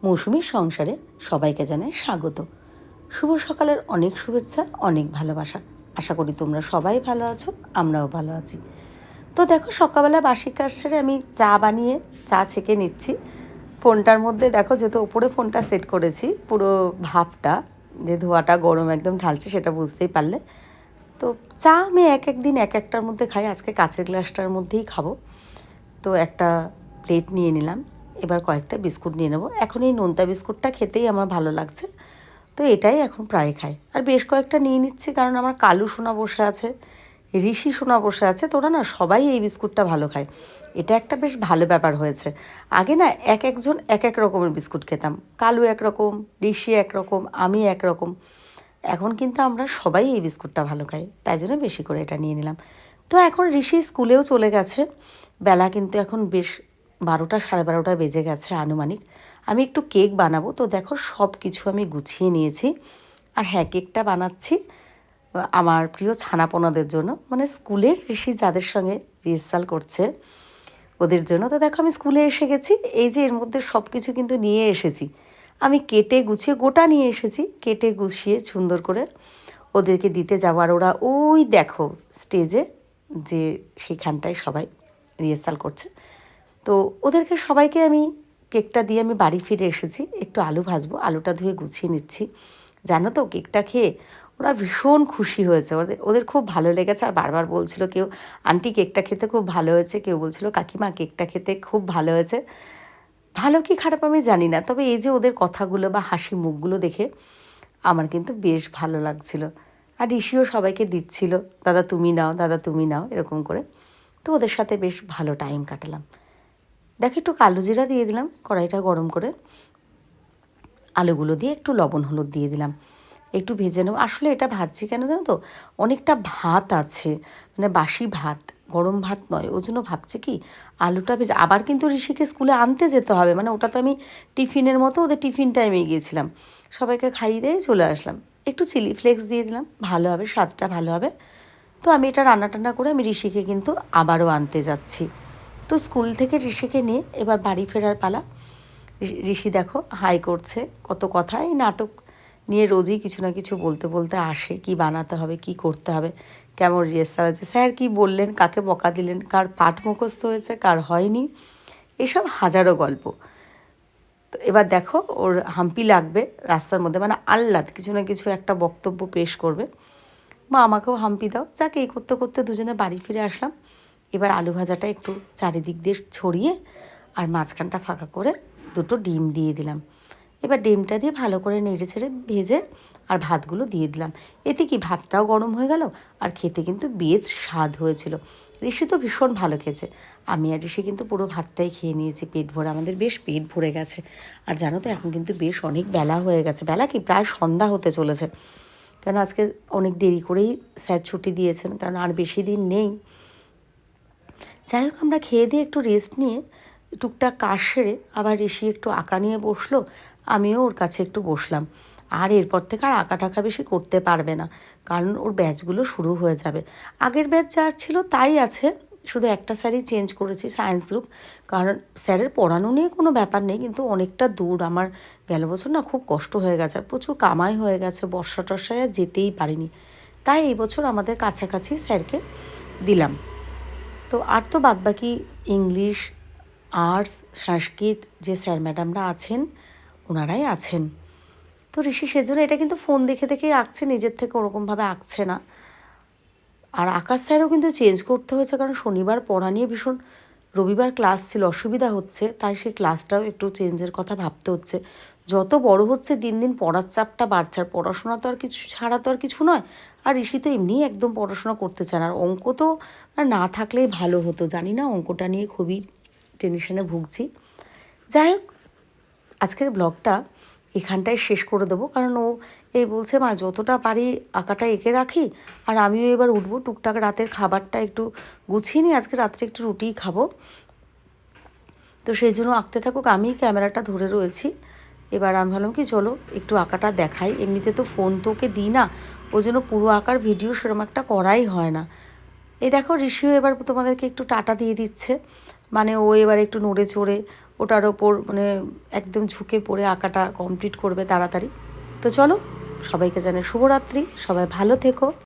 মৌসুমীর সংসারে সবাইকে জানাই স্বাগত। শুভ সকালের অনেক শুভেচ্ছা, অনেক ভালোবাসা। আশা করি তোমরা সবাই ভালো আছো, আমরাও ভালো আছি। তো দেখো, সকালবেলা বাসি কাজ সেরে আমি চা বানিয়ে চা ছেঁকে নিচ্ছি। ফোনটার মধ্যে দেখো, যেহেতু ওপরে ফোনটা সেট করেছি, পুরো ভাপটা যে ধোয়াটা গরম একদম ঢালছে সেটা বুঝতেই পারলে। তো চা আমি এক দিন এক একটার মধ্যে খাই, আজকে কাঁচের গ্লাসটার মধ্যেই খাবো। তো একটা প্লেট নিয়ে নিলাম, এবার কয়েকটা বিস্কুট নিয়ে নেবো। এখন এই নোনতা বিস্কুটটা খেতেই আমার ভালো লাগছে, তো এটাই এখন প্রায় খাই। আর বেশ কয়েকটা নিয়ে নিচ্ছি, কারণ আমার কালু সোনা বসে আছে, ঋষি সোনা বসে আছে, তোরা না সবাই এই বিস্কুটটা ভালো খায়। এটা একটা বেশ ভালো ব্যাপার হয়েছে। আগে না এক একজন এক এক রকমের বিস্কুট খেতাম, কালু একরকম, ঋষি একরকম, আমি একরকম। এখন কিন্তু আমরা সবাই এই বিস্কুটটা ভালো খাই, তাই জন্য বেশি করে এটা নিয়ে নিলাম। তো এখন ঋষি স্কুলেও চলে গেছে, বেলা কিন্তু এখন বেশ 12টা সাড়ে 12টা বেজে গেছে আনুমানিক। আমি একটু কেক বানাবো, তো দেখো সব কিছু আমি গুছিয়ে নিয়েছি। আর হ্যাঁ, কেকটা বানাচ্ছি আমার প্রিয় ছানাপোনাদের জন্য, মানে স্কুলের ঋষি যাদের সঙ্গে রিহার্সাল করছে ওদের জন্য। তো দেখো আমি স্কুলে এসে গেছি, এই যে এর মধ্যে সব কিছু কিন্তু নিয়ে এসেছি। আমি কেটে গুছিয়ে গোটা নিয়ে এসেছি, কেটে গুছিয়ে সুন্দর করে ওদেরকে দিতে যাবো। আর ওরা ওই দেখো স্টেজে, যে সেখানটায় সবাই রিহার্সাল করছে। তো ওদেরকে সবাইকে আমি কেকটা দিয়ে আমি বাড়ি ফিরে এসেছি। একটু আলু ভাজবো, আলুটা ধুয়ে গুছিয়ে নিচ্ছি। জানো তো, কেকটা খেয়ে ওরা ভীষণ খুশি হয়েছে, ওদের ওদের খুব ভালো লেগেছে। আর বারবার বলছিল কেউ, আন্টি কেকটা খেতে খুব ভালো হয়েছে, কেউ বলছিল কাকিমা কেকটা খেতে খুব ভালো হয়েছে। ভালো কি খারাপ আমি জানি না, তবে এই যে ওদের কথাগুলো বা হাসি মুখগুলো দেখে আমার কিন্তু বেশ ভালো লাগছিল। আর ঋষিও সবাইকে দিচ্ছিল, দাদা তুমি নাও, দাদা তুমি নাও, এরকম করে। তো ওদের সাথে বেশ ভালো টাইম কাটালাম। দেখো একটু কালো জিরা দিয়ে দিলাম, কড়াইটা গরম করে আলুগুলো দিয়ে একটু লবণ হলুদ দিয়ে দিলাম, একটু ভেজে নেব। আসলে এটা ভাজছি কেন জানো তো, অনেকটা ভাত আছে, মানে বাসি ভাত, গরম ভাত নয়। ওই জন্য ভাবছি কি আলুটা ভেজে, আবার কিন্তু ঋষিকে স্কুলে আনতে যেতে হবে, মানে ওটা তো আমি টিফিনের মতো ওদের টিফিন টাইমে গিয়েছিলাম, সবাইকে খাইয়ে দিয়ে চলে আসলাম। একটু চিলি ফ্লেক্স দিয়ে দিলাম, ভালো হবে, স্বাদটা ভালো হবে। তো আমি এটা রান্না টান্না করে আমি ঋষিকে কিন্তু আবারও আনতে যাচ্ছি। তো স্কুল থেকে ঋষিকে নিয়ে এবার বাড়ি ফেরার পালা। ঋষি দেখো হাই করছে, কত কথা, এই নাটক নিয়ে রোজই কিছু না কিছু বলতে বলতে আসে, কি বানাতে হবে, কি করতে হবে, কেমন রিহার্সাল আছে, স্যার কী বললেন, কাকে বকা দিলেন, কার পাঠ মুখস্থ হয়েছে, কার হয়নি, এসব হাজারো গল্প। তো এবার দেখো ওর হাম্পি লাগবে রাস্তার মধ্যে, মানে আহ্লাদ কিছু না কিছু একটা বক্তব্য পেশ করবে। মা আমাকেও হাম্পি দাও। যাকে এই করতে করতে দুজনে বাড়ি ফিরে আসলাম। এবার আলু ভাজাটা একটু চারিদিক দিয়ে ছড়িয়ে আর মাঝখানটা ফাঁকা করে দুটো ডিম দিয়ে দিলাম। এবার ডিমটা দিয়ে ভালো করে নেড়ে ছেড়ে ভেজে আর ভাতগুলো দিয়ে দিলাম। এতে কি ভাতটাও গরম হয়ে গেল, আর খেতে কিন্তু বেশ স্বাদ হয়েছিল। ঋষি তো ভীষণ ভালো খেয়েছে, আমি আর ঋষি কিন্তু পুরো ভাতটাই খেয়ে নিয়েছি পেট ভরে, আমাদের বেশ পেট ভরে গেছে। আর জানো তো এখন কিন্তু বেশ অনেক বেলা হয়ে গেছে, বেলা কি প্রায় সন্ধ্যা হতে চলেছে, কেন আজকে অনেক দেরি করেই স্যার ছুটি দিয়েছেন, কারণ আর বেশি দিন নেই। যাই হোক, আমরা খেয়ে দিয়ে একটু রেস্ট নিয়ে টুকটাক কাজ সেরে আবার ঋষি একটু আঁকা নিয়ে বসলো, আমিও ওর কাছে একটু বসলাম। আর এরপর থেকে আর আঁকা টাকা বেশি করতে পারবে না, কারণ ওর ব্যাচগুলো শুরু হয়ে যাবে। আগের ব্যাচ যা ছিল তাই আছে, শুধু একটা স্যারই চেঞ্জ করেছি, সায়েন্স গ্রুপ। কারণ স্যারের পড়ানো নিয়ে কোনো ব্যাপার নেই, কিন্তু অনেকটা দূর, আমার গেল বছর না খুব কষ্ট হয়ে গেছে, আর প্রচুর কামাই হয়ে গেছে, বর্ষা টর্ষায় আর যেতেই পারিনি। তাই এই বছর আমাদের কাছাকাছি স্যারকে দিলাম। তো আর তো বাদবাকি ইংলিশ, আর্টস, সংস্কৃত যে স্যার ম্যাডামরা আছেন ওনারাই আছেন। তো ঋষি সেজন্য এটা কিন্তু ফোন দেখে দেখেই আঁকছে, নিজের থেকে ওরকমভাবে আঁকছে না। আর আকাশ স্যারও কিন্তু চেঞ্জ করতে হয়েছে, কারণ শনিবার পড়া নিয়ে ভীষণ, রবিবার ক্লাস ছিল, অসুবিধা হচ্ছে, তাই সেই ক্লাসটাও একটু চেঞ্জের কথা ভাবতে হচ্ছে। যত বড় হচ্ছে দিন দিন পড়ার চাপটা বাড়ছে, আর পড়াশোনা তো আর কিছু ছাড়া তো আর কিছু নয়। আর ঋষি তো এমনিই একদম পড়াশোনা করতে চায় না, আর অঙ্ক তো না থাকলেই ভালো হতো, জানি না, অঙ্কটা নিয়ে খুবই টেনশনে ভুগছি। যাই হোক, আজকের ব্লগটা এখানটায় শেষ করে দেবো, কারণ ও এই বলছে মা যতটা পারি আঁকাটা এঁকে রাখি, আর আমিও এবার উঠবো, টুকটাক রাতের খাবারটা একটু গুছিয়ে নিই, আজকে রাত্রে একটু রুটিই খাবো। তো সেই জন্য আঁকতে থাকুক, আমি ক্যামেরাটা ধরে রয়েছি। এবার আমি ভাবলাম কি চলো একটু আঁকাটা দেখাই, এমনিতে তো ফোন তো ওকে দিই না, ওই জন্য পুরো আঁকার ভিডিও সেরকম একটা করাই হয় না। এই দেখো ঋষিও এবার তোমাদেরকে একটু টাটা দিয়ে দিচ্ছে, মানে ও এবার একটু নড়ে চড়ে ওটার ওপর মানে একদম ঝুঁকে পড়ে আঁকাটা কমপ্লিট করবে তাড়াতাড়ি। তো চলো, সবাইকে জানাই শুভরাত্রি, সবাই ভালো থেকো।